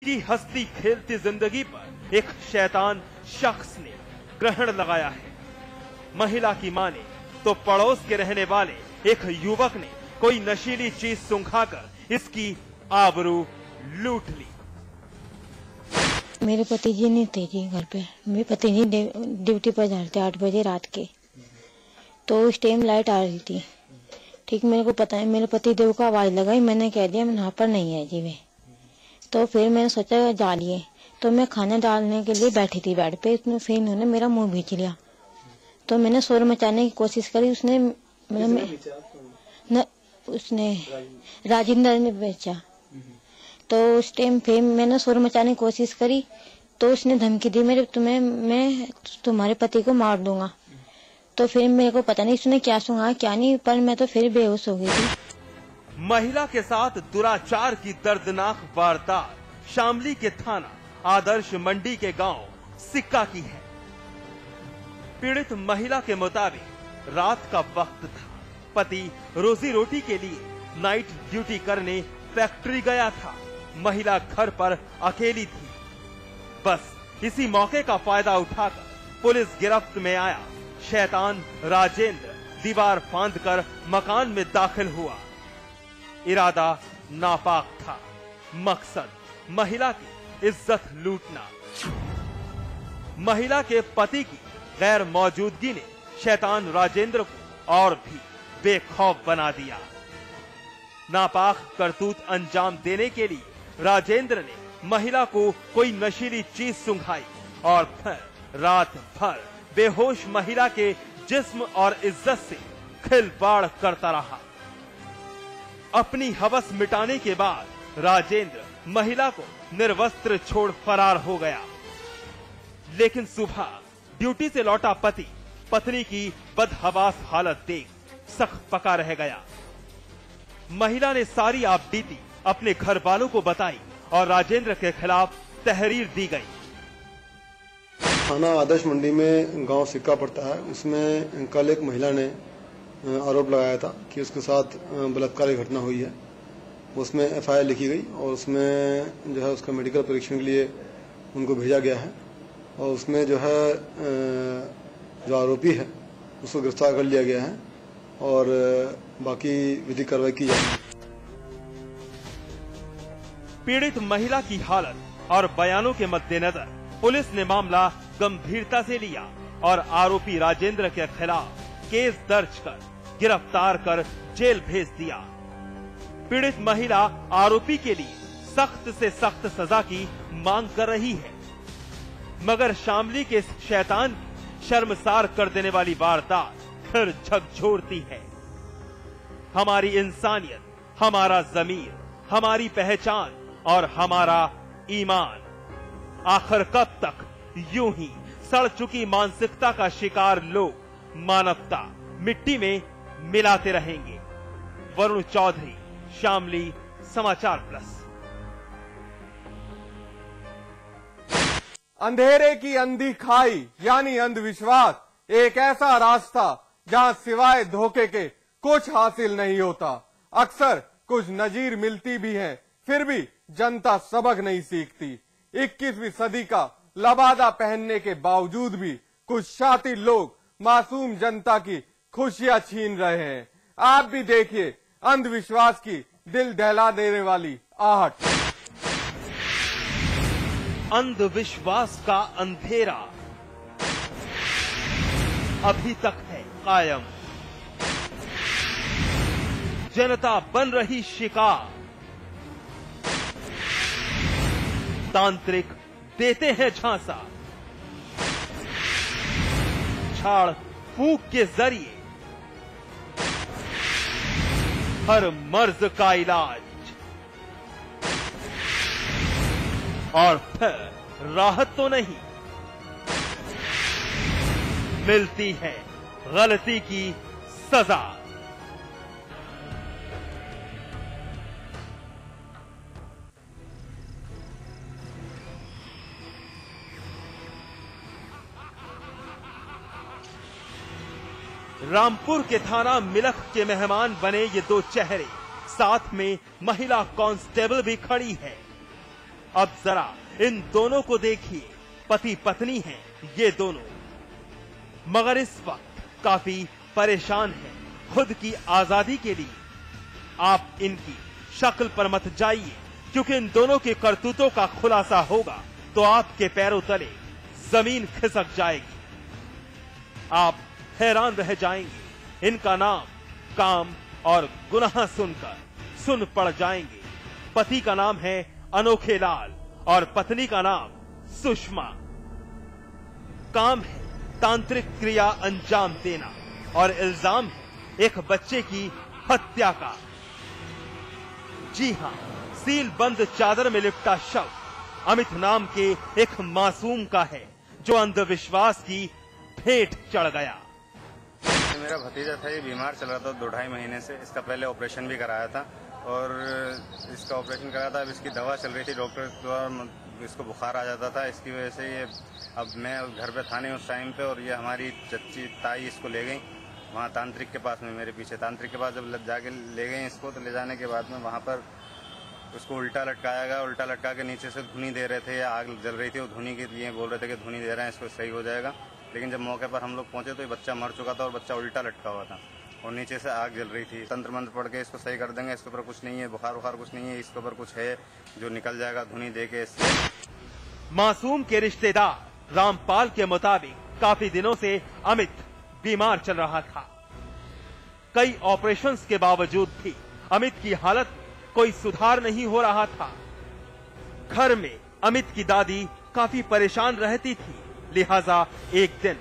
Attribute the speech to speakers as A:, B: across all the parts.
A: की हंसती खेलती जिंदगी पर एक शैतान शख्स ने ग्रहण लगाया है। महिला की मां ने तो पड़ोस के रहने वाले एक युवक ने कोई नशीली चीज सूंघाकर इसकी आबरू लूट ली।
B: मेरे पति जी नहीं थे जी घर पे। मेरे पति जी ड्यूटी पर जा रहे थे 8 बजे रात के, तो उस टाइम लाइट आ रही थी। ठीक मेरे को पता है, मेरे पति देव को आवाज लगाई, मैंने कह दिया यहाँ पर नहीं है जी वे। तो फिर मैंने सोचा जा लिए, तो मैं खाना डालने के लिए बैठी थी बेड पे, फिर इन्होंने मेरा मुंह भींच लिया। तो मैंने शोर मचाने की कोशिश करी, उसने राजेंद्र ने बेचा। तो उस टाइम फिर मैंने शोर मचाने की कोशिश करी, तो उसने धमकी दी मैं तुम्हारे पति को मार दूंगा। तो फिर मेरे को पता नहीं उसने क्या सुना क्या नहीं, पर मैं तो फिर बेहोश हो गई थी।
A: महिला के साथ दुराचार की दर्दनाक वारदात शामली के थाना आदर्श मंडी के गांव सिक्का की है। पीड़ित महिला के मुताबिक रात का वक्त था। पति रोजी रोटी के लिए नाइट ड्यूटी करने फैक्ट्री गया था। महिला घर पर अकेली थी। बस इसी मौके का फायदा उठाकर पुलिस गिरफ्त में आया। शैतान राजेंद्र दीवार फांदकर मकान में दाखिल हुआ। इरादा नापाक था, मकसद महिला की इज्जत लूटना। महिला के पति की गैर मौजूदगी ने शैतान राजेंद्र को और भी बेखौफ बना दिया। नापाक करतूत अंजाम देने के लिए राजेंद्र ने महिला को कोई नशीली चीज सूंघाई और फिर रात भर बेहोश महिला के जिस्म और इज्जत से खिलवाड़ करता रहा। अपनी हवस मिटाने के बाद राजेंद्र महिला को निर्वस्त्र छोड़ फरार हो गया। लेकिन सुबह ड्यूटी से लौटा पति पत्नी की बदहवास हालत देख सक-पका रह गया। महिला ने सारी आपबीती अपने घर वालों को बताई और राजेंद्र के खिलाफ तहरीर दी गई।
C: थाना आदर्श मंडी में गांव सिक्का पड़ता है, उसमें कल एक महिला ने आरोप लगाया था कि उसके साथ बलात्कार की घटना हुई है। उसमें एफआईआर लिखी गई और उसमें जो है उसका मेडिकल परीक्षण के लिए उनको भेजा गया है और उसमें जो है जो आरोपी है उसको गिरफ्तार कर लिया गया है और बाकी विधिक कार्रवाई की जाएगी।
A: पीड़ित महिला की हालत और बयानों के मद्देनजर पुलिस ने मामला गंभीरता से लिया और आरोपी राजेंद्र के खिलाफ केस दर्ज कर गिरफ्तार कर जेल भेज दिया। पीड़ित महिला आरोपी के लिए सख्त से सख्त सजा की मांग कर रही है, मगर शामली के शैतान की शर्मसार कर देने वाली वारदात फिर झकझोरती है। हमारी इंसानियत, हमारा ज़मीर, हमारी पहचान और हमारा ईमान आखिर कब तक यूं ही सड़ चुकी मानसिकता का शिकार लोग मानवता मिट्टी में मिलाते रहेंगे। वरुण चौधरी, शामली, समाचार प्लस।
D: अंधेरे की अंधी खाई यानी अंधविश्वास एक ऐसा रास्ता जहां सिवाय धोखे के कुछ हासिल नहीं होता। अक्सर कुछ नजीर मिलती भी हैं, फिर भी जनता सबक नहीं सीखती। 21वीं सदी का लबादा पहनने के बावजूद भी कुछ शातिर लोग मासूम जनता की खुशियां छीन रहे हैं। आप भी देखिए अंधविश्वास की दिल दहला देने वाली आहट।
A: अंधविश्वास का अंधेरा अभी तक है कायम। जनता बन रही शिकार। तांत्रिक देते हैं झांसा। झाड़ फूंक के जरिए हर मर्ज का इलाज और फिर राहत तो नहीं मिलती है गलती की सजा। रामपुर के थाना मिलख के मेहमान बने ये दो चेहरे, साथ में महिला कांस्टेबल भी खड़ी है। अब जरा इन दोनों को देखिए, पति पत्नी हैं ये दोनों, मगर इस वक्त काफी परेशान हैं खुद की आजादी के लिए। आप इनकी शक्ल पर मत जाइए, क्योंकि इन दोनों के करतूतों का खुलासा होगा तो आपके पैरों तले जमीन खिसक जाएगी। आप हैरान रह जाएंगे। इनका नाम काम और गुनाह सुनकर सुन पड़ जाएंगे। पति का नाम है अनोखे लाल और पत्नी का नाम सुषमा। काम है तांत्रिक क्रिया अंजाम देना और इल्जाम है एक बच्चे की हत्या का। जी हां, सील बंद चादर में लिपटा शव अमित नाम के एक मासूम का है, जो अंधविश्वास की भेंट चढ़ गया।
E: मेरा भतीजा था, ये बीमार चल रहा था 2-2.5 महीने से। इसका पहले ऑपरेशन भी कराया था और इसका ऑपरेशन कराया था। अब इसकी दवा चल रही थी, डॉक्टर द्वारा इसको बुखार आ जाता था। इसकी वजह से ये, अब मैं घर पे था नहीं उस टाइम पे, और ये हमारी चच्ची ताई इसको ले गई वहाँ तांत्रिक के पास में, मेरे पीछे तांत्रिक के पास जब जाके ले गए इसको, तो ले जाने के बाद में वहाँ पर उसको उल्टा लटकाया गया। उल्टा लटका के नीचे से धुनी दे रहे थे, या आग जल रही थी, वो धुनी के लिए बोल रहे थे कि धुनी दे रहे हैं, इसको सही हो जाएगा। लेकिन जब मौके पर हम लोग पहुंचे तो ये बच्चा मर चुका था और बच्चा उल्टा लटका हुआ था और नीचे से आग जल रही थी। तंत्र मंत्र पढ़ के इसको सही कर देंगे, इसके ऊपर कुछ नहीं है, बुखार वुखार कुछ नहीं है, इसके ऊपर कुछ है जो निकल जाएगा धुनी दे के इससे।
A: मासूम के रिश्तेदार रामपाल के मुताबिक काफी दिनों से अमित बीमार चल रहा था। कई ऑपरेशंस के बावजूद भी अमित की हालत में कोई सुधार नहीं हो रहा था। घर में अमित की दादी काफी परेशान रहती थी, लिहाजा एक दिन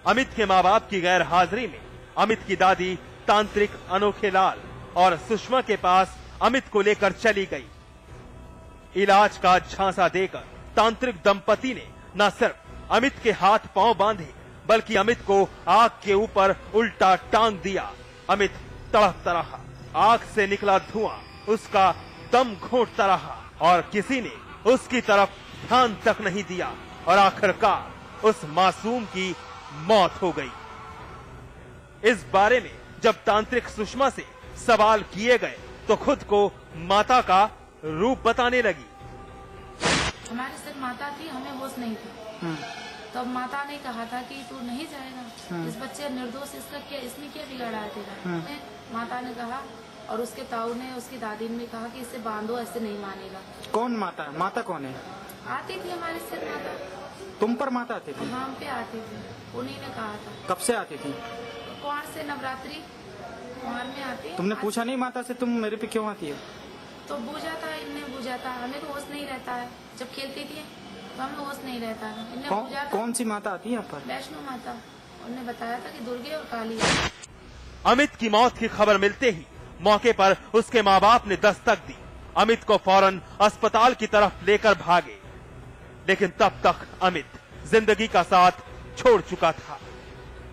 A: अमित के माँ बाप की गैर हाजिरी में अमित की दादी तांत्रिक अनोखे लाल और सुषमा के पास अमित को लेकर चली गई। इलाज का झांसा देकर तांत्रिक दंपति ने न सिर्फ अमित के हाथ पांव बांधे, बल्कि अमित को आग के ऊपर उल्टा टांग दिया। अमित तड़पता रहा, आग से निकला धुआं उसका दम घोंटता रहा और किसी ने उसकी तरफ ध्यान तक नहीं दिया और आखिरकार उस मासूम की मौत हो गई। इस बारे में जब तांत्रिक सुषमा से सवाल किए गए तो खुद को माता का रूप बताने लगी।
F: हमारे सिर्फ माता थी, हमें होश नहीं थी। तब माता ने कहा था कि तू नहीं जाएगा, इस बच्चे निर्दोष, इसका क्या, इसमें क्या बिगाड़ा है तेरा। माता ने कहा और उसके ताऊ ने, उसकी दादी ने कहा कि इसे बांधो, ऐसे नहीं मानेगा।
G: कौन माता? माता कौन है?
F: आती थी हमारे सिर माता।
G: तुम पर माता आती थी?
F: हाँ, हम पे आती थी, उन्हीं ने कहा था।
G: कब से आती थी?
F: कौन से नवरात्रि कुमार में आती।
G: तुमने पूछा नहीं माता से तुम मेरे पे क्यों आती है?
F: तो बूझा था, इनने बूझा था, हमें तो होश नहीं रहता है। जब खेलती थी तो हमें होश नहीं रहता है, इनने बूझा था।
G: कौन सी माता आती है यहाँ पर?
F: वैष्णो माता। उन्होंने बताया था कि दुर्गे और काली है।
A: अमित की मौत की खबर मिलते ही मौके पर उसके माँ बाप ने दस्तक दी। अमित को फौरन अस्पताल की तरफ लेकर भागे, लेकिन तब तक अमित जिंदगी का साथ छोड़ चुका था।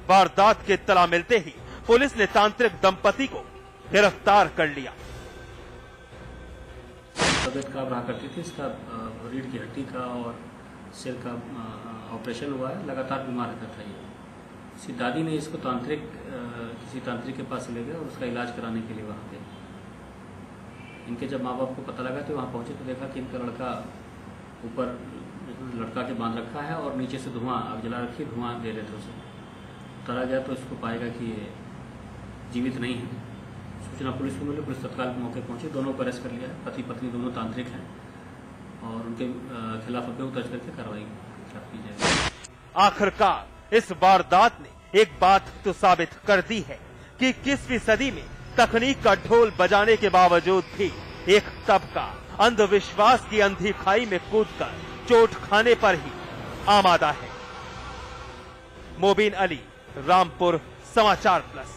A: वारदात के इत्तला मिलते ही पुलिस ने तांत्रिक दंपति को गिरफ्तार कर लिया।
H: तबियत खराब रहा करती थी, इसका रीढ़ की हड्डी का और सिर का ऑपरेशन हुआ है, लगातार बीमार रहता था ये। इसकी दादी ने इसको किसी तांत्रिक के पास ले गए और उसका इलाज कराने के लिए वहाँ गए। इनके जब माँ बाप को पता लगा तो वहाँ पहुँचे तो देखा कि इनका लड़का ऊपर लड़का के बांध रखा है और नीचे से धुआं आग जला रखी, धुआं दे रहे थे उसे। उतारा गया तो इसको पाएगा कि ये जीवित नहीं है। सूचना पुलिस को मिली, पुलिस तत्काल मौके पहुंची, दोनों को अरेस्ट कर लिया है। पति पत्नी दोनों तांत्रिक हैं और उनके खिलाफ अभियोग दर्ज करके कार्रवाई की जाएगी।
A: आखिरकार इस वारदात ने एक बात तो साबित कर दी है कि 21वीं सदी में तकनीक का ढोल बजाने के बावजूद भी एक तबका अंधविश्वास की अंधी खाई में कूदकर चोट खाने पर ही आमादा है। मोबिन अली, रामपुर, समाचार प्लस।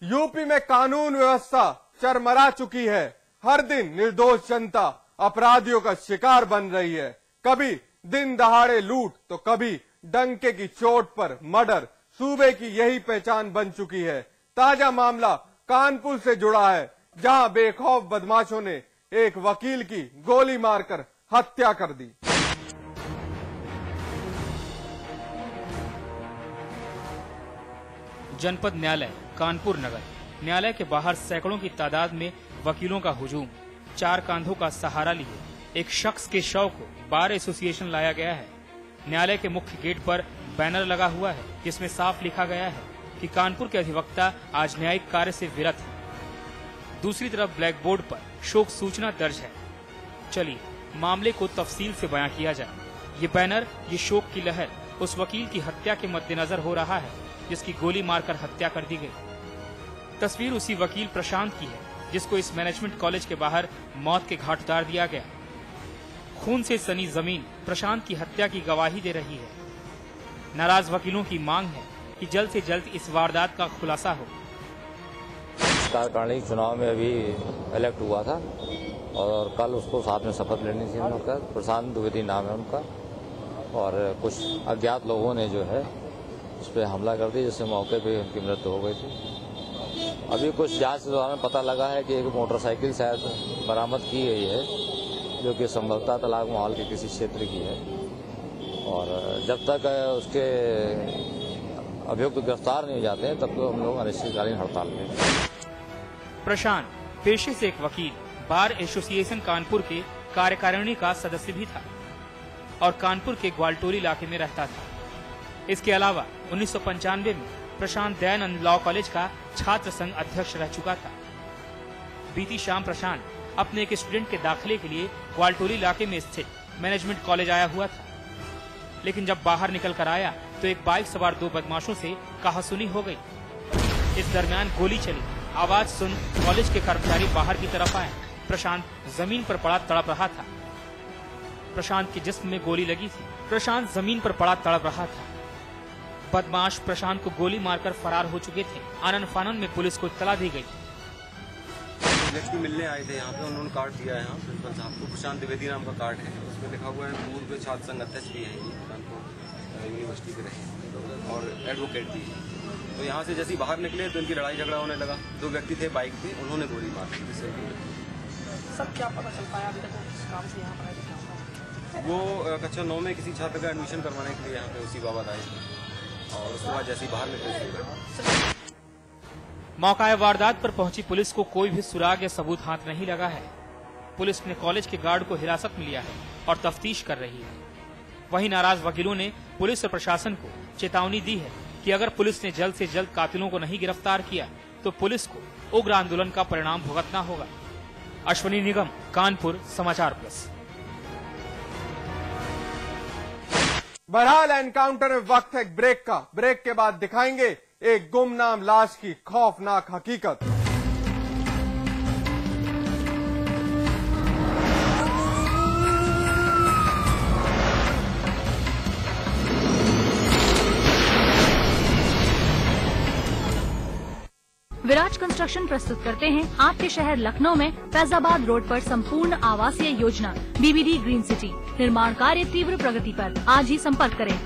D: यूपी में कानून व्यवस्था चरमरा चुकी है। हर दिन निर्दोष जनता अपराधियों का शिकार बन रही है। कभी दिन दहाड़े लूट तो कभी डंके की चोट पर मर्डर सूबे की यही पहचान बन चुकी है। ताजा मामला कानपुर से जुड़ा है, जहां बेखौफ बदमाशों ने एक वकील की गोली मारकर हत्या कर दी।
I: जनपद न्यायालय कानपुर नगर। न्यायालय के बाहर सैकड़ों की तादाद में वकीलों का हुजूम, 4 कांधों का सहारा लिए एक शख्स के शव को बार एसोसिएशन लाया गया है। न्यायालय के मुख्य गेट पर बैनर लगा हुआ है जिसमें साफ लिखा गया है कि कानपुर के अधिवक्ता आज न्यायिक कार्य से विरत है। दूसरी तरफ ब्लैक बोर्ड पर शोक सूचना दर्ज है। चलिए मामले को तफसील से बयां किया जाए। ये बैनर, ये शोक की लहर उस वकील की हत्या के मद्देनजर हो रहा है जिसकी गोली मारकर हत्या कर दी गई। तस्वीर उसी वकील प्रशांत की है जिसको इस मैनेजमेंट कॉलेज के बाहर मौत के घाट उतार दिया गया। खून से सनी जमीन प्रशांत की हत्या की गवाही दे रही है। नाराज वकीलों की मांग है कि जल्द से जल्द इस वारदात का खुलासा हो।
J: कार्यकारिणी चुनाव में अभी इलेक्ट हुआ था और कल उसको साथ में शपथ लेनी थी उनका। प्रशांत द्विवेदी नाम है उनका। और कुछ अज्ञात लोगों ने जो है उस पर हमला कर दिया जिससे मौके पे उनकी मृत्यु हो गई थी। अभी कुछ जांच के दौरान पता लगा है कि एक मोटरसाइकिल शायद बरामद की गई है जो कि संभवतः तलाक माहौल के किसी क्षेत्र की है। और जब तक उसके अभियुक्त गिरफ्तार नहीं हो जाते हैं तब तो हम लोग अनिश्चितकालीन हड़ताल में।
I: प्रशांत पेशे से एक वकील, बार एसोसिएशन कानपुर के कार्यकारिणी का सदस्य भी था और कानपुर के ग्वालटोली इलाके में रहता था। इसके अलावा 1995 में प्रशांत दयानंद लॉ कॉलेज का छात्र संघ अध्यक्ष रह चुका था। बीती शाम प्रशांत अपने एक स्टूडेंट के दाखिले के लिए ग्वालटोली इलाके में स्थित मैनेजमेंट कॉलेज आया हुआ था, लेकिन जब बाहर निकल कर आया तो एक बाइक सवार 2 बदमाशों से कहासुनी हो गई। इस दरमियान गोली चली। आवाज सुन कॉलेज के कर्मचारी बाहर की तरफ आए। प्रशांत जमीन पर पड़ा तड़प रहा था। प्रशांत के जिस्म में गोली लगी थी। प्रशांत जमीन पर पड़ा तड़प रहा था। बदमाश प्रशांत को गोली मारकर फरार हो चुके थे। आनन फानन में पुलिस को इत्तला दी गई।
K: व्यक्ति मिलने आए थे यहाँ पे, उन्होंने कार्ड दिया है यहाँ प्रिंसिपल साहब को। प्रशांत द्विवेदी नाम का कार्ड है, उसमें लिखा हुआ है पूर्व छात्र संघ अध्यक्ष भी है, कानपुर यूनिवर्सिटी के रहे और एडवोकेट भी है। तो यहाँ से जैसे ही बाहर निकले तो इनकी लड़ाई झगड़ा होने लगा। 2 व्यक्ति थे बाइक पे, उन्होंने गोली मार दी।
G: सब क्या पता चल पाया अभी तक किस काम से यहाँ पर आए थे?
K: वो कक्षा 9 में किसी छात्र का एडमिशन करवाने के लिए यहाँ पे उसी बाबत आए थे और उसके बाद जैसे ही बाहर निकले।
I: मौका वारदात पर पहुंची पुलिस को कोई भी सुराग या सबूत हाथ नहीं लगा है। पुलिस ने कॉलेज के गार्ड को हिरासत में लिया है और तफ्तीश कर रही है। वहीं नाराज वकीलों ने पुलिस और प्रशासन को चेतावनी दी है कि अगर पुलिस ने जल्द से जल्द कातिलों को नहीं गिरफ्तार किया तो पुलिस को उग्र आंदोलन का परिणाम भुगतना होगा। अश्विनी निगम, कानपुर, समाचार प्लस।
D: बहरहाल एनकाउंटर में वक्त है ब्रेक का। ब्रेक के बाद दिखाएंगे एक गुमनाम लाश की खौफनाक हकीकत।
L: विराज कंस्ट्रक्शन प्रस्तुत करते हैं आपके शहर लखनऊ में फैजाबाद रोड पर संपूर्ण आवासीय योजना बीबीडी ग्रीन सिटी। निर्माण कार्य तीव्र प्रगति पर। आज ही संपर्क करें।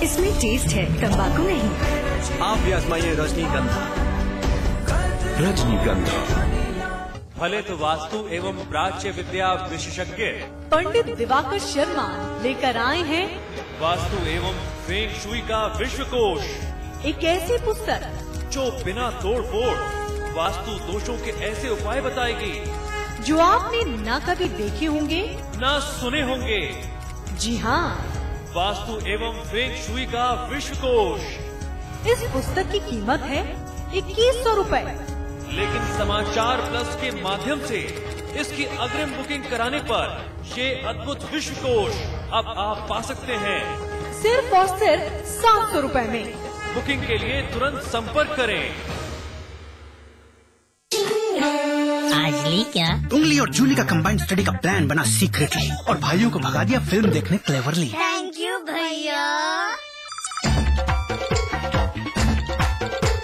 M: इसमें टेस्ट है, तंबाकू नहीं।
N: आप भी आजमाइए रजनीगंधा। रजनीगंधा
O: भले तो वास्तु एवं प्राच्य विद्या विशेषज्ञ
M: पंडित दिवाकर शर्मा लेकर आए हैं
O: वास्तु एवं फेंग शुई का विश्वकोश।
M: एक ऐसी पुस्तक
O: जो बिना तोड़ फोड़ वास्तु दोषों के ऐसे उपाय बताएगी
M: जो आपने न कभी देखे होंगे
O: न सुने होंगे।
M: जी हाँ,
O: वास्तु एवं फेंग शुई का विश्वकोश।
M: इस पुस्तक की कीमत है 2100 रुपए,
O: लेकिन समाचार प्लस के माध्यम से इसकी अग्रिम बुकिंग कराने पर ये अद्भुत विश्वकोश अब आप पा सकते हैं
M: सिर्फ और सिर्फ 700 रुपए में।
O: बुकिंग के लिए तुरंत संपर्क करें।
P: आज ली क्या?
Q: उंगली और जूली का कंबाइंड स्टडी का प्लान बना सीक्रेटली और भाइयों को भगा दिया फिल्म देखने क्लेवरली।
P: थैंक यू भैया।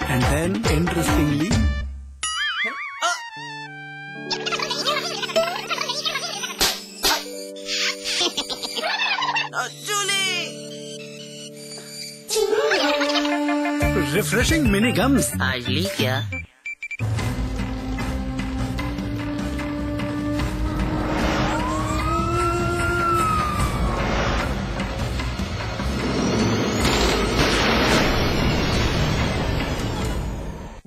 Q: And then interestingly refreshing mini gums.
P: आज ली क्या?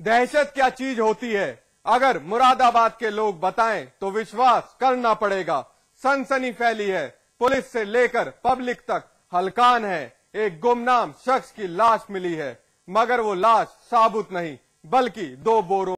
D: दहशत क्या चीज होती है, अगर मुरादाबाद के लोग बताएं तो विश्वास करना पड़ेगा। सनसनी फैली है, पुलिस से लेकर पब्लिक तक हलकान है। एक गुमनाम शख्स की लाश मिली है, मगर वो लाश साबुत नहीं बल्कि 2 बोरों